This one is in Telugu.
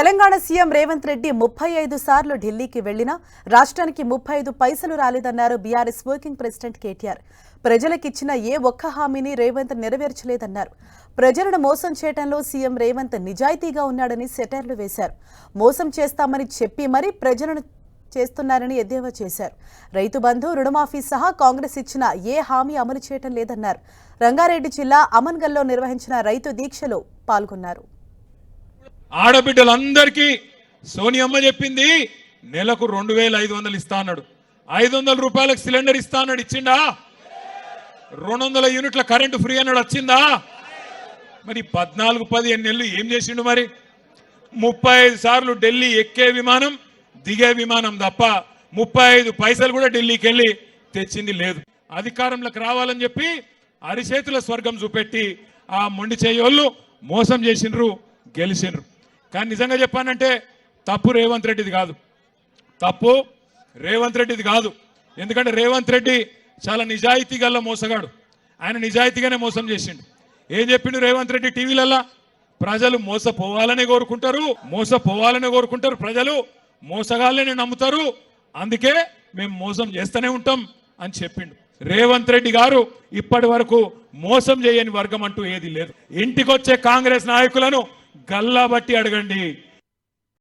తెలంగాణ సీఎం రేవంత్ రెడ్డి 35 సార్లు ఢిల్లీకి వెళ్లినా రాష్ట్రానికి 35 పైసలు రాలేదన్నారు బీఆర్ఎస్ వర్కింగ్ ప్రెసిడెంట్ కేటీఆర్. ప్రజలకిచ్చిన ఏ ఒక్క హామీని రేవంత్ నెరవేర్చలేదన్నారు. ప్రజలను మోసం చేయడంలో సీఎం రేవంత్ నిజాయితీగా ఉన్నాడని సెటైర్లు వేశారు. మోసం చేస్తామని చెప్పి మరీ ప్రజలను చేస్తున్నారని ఎద్దేవా చేశారు. రైతు బంధు, రుణమాఫీ సహా కాంగ్రెస్ ఇచ్చిన ఏ హామీ అమలు చేయడం లేదన్నారు. రంగారెడ్డి జిల్లా అమన్గల్లో నిర్వహించిన రైతు దీక్షలో పాల్గొన్నారు. ఆడబిడ్డలందరికీ సోనియమ్మ చెప్పింది నెలకు 2500 ఇస్తా అన్నాడు. 500 రూపాయలకు సిలిండర్ ఇస్తా అన్నాడు, ఇచ్చిండా? 200 యూనిట్ల కరెంటు ఫ్రీ అన్నాడు, వచ్చిందా? మరి 14-15 నెలలు ఏం చేసిండు? మరి 35 సార్లు ఢిల్లీ ఎక్కే విమానం, దిగే విమానం తప్ప 35 పైసలు కూడా ఢిల్లీకి వెళ్ళి తెచ్చింది లేదు. అధికారంలోకి రావాలని చెప్పి అరిచేతుల స్వర్గం చూపెట్టి ఆ మొండి చేయోళ్ళు మోసం చేసిండ్రు, గెలిచిండ్రు. కానీ నిజంగా చెప్పానంటే తప్పు రేవంత్ రెడ్డిది కాదు, తప్పు రేవంత్ రెడ్డిది కాదు. ఎందుకంటే రేవంత్ రెడ్డి చాలా నిజాయితీ గల్ల మోసగాడు. ఆయన నిజాయితీగానే మోసం చేసిండు. ఏం చెప్పిండు రేవంత్ రెడ్డి టీవీలల్లా? ప్రజలు మోసపోవాలనే కోరుకుంటారు, ప్రజలు మోసగాళ్ళని నమ్ముతారు, అందుకే మేము మోసం చేస్తూనే ఉంటాం అని చెప్పిండు. రేవంత్ రెడ్డి గారు ఇప్పటి వరకు మోసం చేయని వర్గం అంటూ ఏది లేదు. ఇంటికొచ్చే కాంగ్రెస్ నాయకులను గల్లా బట్టి అడగండి,